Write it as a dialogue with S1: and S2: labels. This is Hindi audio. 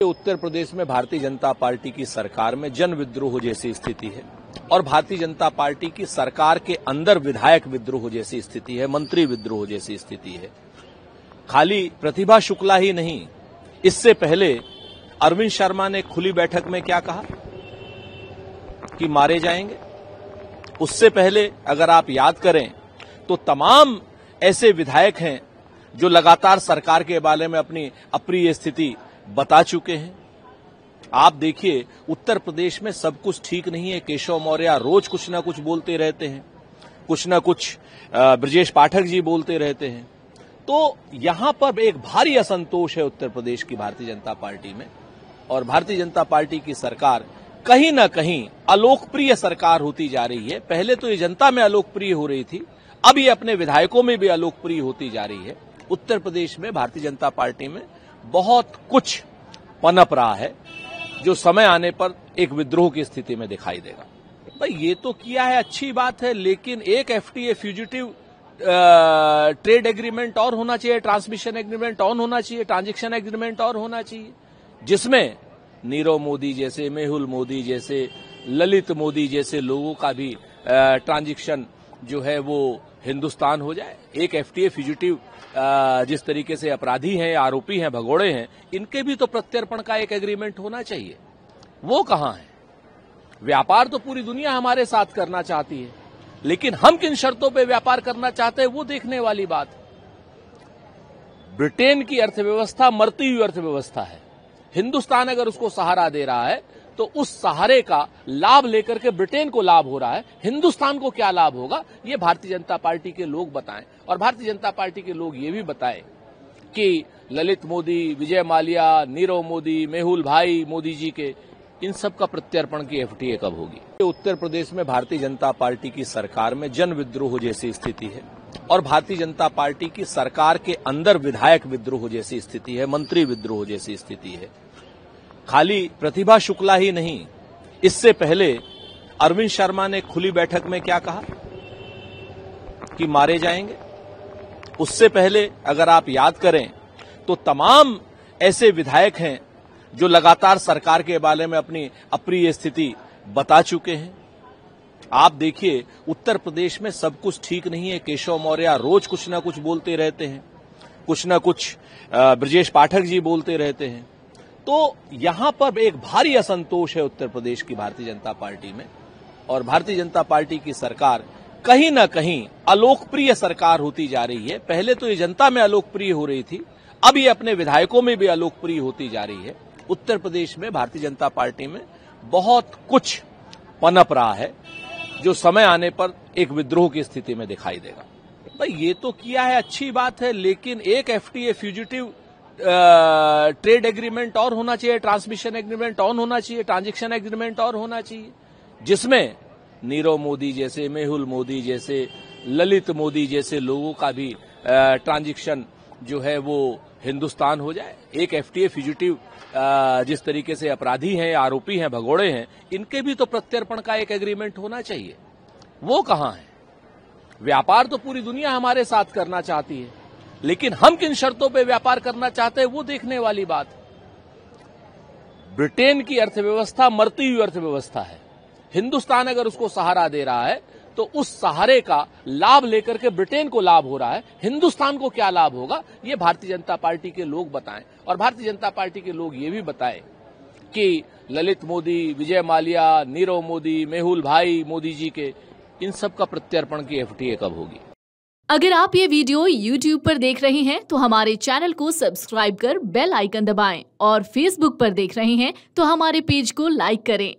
S1: उत्तर प्रदेश में भारतीय जनता पार्टी की सरकार में जन विद्रोह जैसी स्थिति है और भारतीय जनता पार्टी की सरकार के अंदर विधायक विद्रोह जैसी स्थिति है, मंत्री विद्रोह जैसी स्थिति है। खाली प्रतिभा शुक्ला ही नहीं, इससे पहले अरविंद शर्मा ने खुली बैठक में क्या कहा कि मारे जाएंगे। उससे पहले अगर आप याद करें तो तमाम ऐसे विधायक हैं जो लगातार सरकार के बारे में अपनी अप्रिय स्थिति बता चुके हैं। आप देखिए, उत्तर प्रदेश में सब कुछ ठीक नहीं है। केशव मौर्य रोज कुछ ना कुछ बोलते रहते हैं, कुछ ना कुछ ब्रजेश पाठक जी बोलते रहते हैं। तो यहां पर एक भारी असंतोष है उत्तर प्रदेश की भारतीय जनता पार्टी में, और भारतीय जनता पार्टी की सरकार कहीं ना कहीं अलोकप्रिय सरकार होती जा रही है। पहले तो ये जनता में अलोकप्रिय हो रही थी, अब ये अपने विधायकों में भी अलोकप्रिय होती जा रही है। उत्तर प्रदेश में भारतीय जनता पार्टी में बहुत कुछ पनप रहा है जो समय आने पर एक विद्रोह की स्थिति में दिखाई देगा। भाई ये तो किया है, अच्छी बात है, लेकिन एक एफटीए फ्यूजिटिव ट्रेड एग्रीमेंट और होना चाहिए, ट्रांसमिशन एग्रीमेंट और होना चाहिए, ट्रांजैक्शन एग्रीमेंट और होना चाहिए, जिसमें नीरव मोदी जैसे, मेहुल मोदी जैसे, ललित मोदी जैसे लोगों का भी ट्रांजैक्शन जो है वो हिंदुस्तान हो जाए। एक एफटीए फ्यूजिटिव जिस तरीके से अपराधी हैं, आरोपी हैं, भगोड़े हैं, इनके भी तो प्रत्यर्पण का एक एग्रीमेंट होना चाहिए। वो कहां है? व्यापार तो पूरी दुनिया हमारे साथ करना चाहती है, लेकिन हम किन शर्तों पे व्यापार करना चाहते हैं वो देखने वाली बात है। ब्रिटेन की अर्थव्यवस्था मरती हुई अर्थव्यवस्था है। हिंदुस्तान अगर उसको सहारा दे रहा है तो उस सहारे का लाभ लेकर के ब्रिटेन को लाभ हो रहा है, हिंदुस्तान को क्या लाभ होगा ये भारतीय जनता पार्टी के लोग बताएं। और भारतीय जनता पार्टी के लोग ये भी बताएं कि ललित मोदी, विजय माल्या, नीरव मोदी, मेहुल भाई मोदी जी के, इन सब का प्रत्यर्पण की एफटीए कब होगी। उत्तर प्रदेश में भारतीय जनता पार्टी की सरकार में जन विद्रोह जैसी स्थिति है और भारतीय जनता पार्टी की सरकार के अंदर विधायक विद्रोह जैसी स्थिति है, मंत्री विद्रोह जैसी स्थिति है। खाली प्रतिभा शुक्ला ही नहीं, इससे पहले अरविंद शर्मा ने खुली बैठक में क्या कहा कि मारे जाएंगे। उससे पहले अगर आप याद करें तो तमाम ऐसे विधायक हैं जो लगातार सरकार के बारे में अपनी अप्रिय स्थिति बता चुके हैं। आप देखिए, उत्तर प्रदेश में सब कुछ ठीक नहीं है। केशव मौर्य रोज कुछ ना कुछ बोलते रहते हैं, कुछ ना कुछ ब्रजेश पाठक जी बोलते रहते हैं। तो यहां पर एक भारी असंतोष है उत्तर प्रदेश की भारतीय जनता पार्टी में, और भारतीय जनता पार्टी की सरकार कहीं ना कहीं अलोकप्रिय सरकार होती जा रही है। पहले तो ये जनता में अलोकप्रिय हो रही थी, अब ये अपने विधायकों में भी अलोकप्रिय होती जा रही है। उत्तर प्रदेश में भारतीय जनता पार्टी में बहुत कुछ पनप रहा है जो समय आने पर एक विद्रोह की स्थिति में दिखाई देगा। भाई ये तो किया है, अच्छी बात है, लेकिन एक एफटीए फ्यूजिटिव ट्रेड एग्रीमेंट और होना चाहिए, ट्रांसमिशन एग्रीमेंट और होना चाहिए, ट्रांजैक्शन एग्रीमेंट और होना चाहिए, जिसमें नीरव मोदी जैसे, मेहुल मोदी जैसे, ललित मोदी जैसे लोगों का भी ट्रांजैक्शन जो है वो हिंदुस्तान हो जाए। एक एफटीए फ्यूजिटिव जिस तरीके से अपराधी हैं, आरोपी हैं, भगोड़े हैं, इनके भी तो प्रत्यर्पण का एक एग्रीमेंट होना चाहिए। वो कहां है? व्यापार तो पूरी दुनिया हमारे साथ करना चाहती है, लेकिन हम किन शर्तों पे व्यापार करना चाहते हैं वो देखने वाली बात है। ब्रिटेन की अर्थव्यवस्था मरती हुई अर्थव्यवस्था है। हिंदुस्तान अगर उसको सहारा दे रहा है तो उस सहारे का लाभ लेकर के ब्रिटेन को लाभ हो रहा है, हिंदुस्तान को क्या लाभ होगा ये भारतीय जनता पार्टी के लोग बताएं। और भारतीय जनता पार्टी के लोग ये भी बताएं कि ललित मोदी, विजय माल्या, नीरव मोदी, मेहुल भाई मोदी जी के, इन सब का प्रत्यर्पण की एफटीए कब होगी।
S2: अगर आप ये वीडियो YouTube पर देख रहे हैं तो हमारे चैनल को सब्सक्राइब कर बेल आइकन दबाएं, और Facebook पर देख रहे हैं तो हमारे पेज को लाइक करें।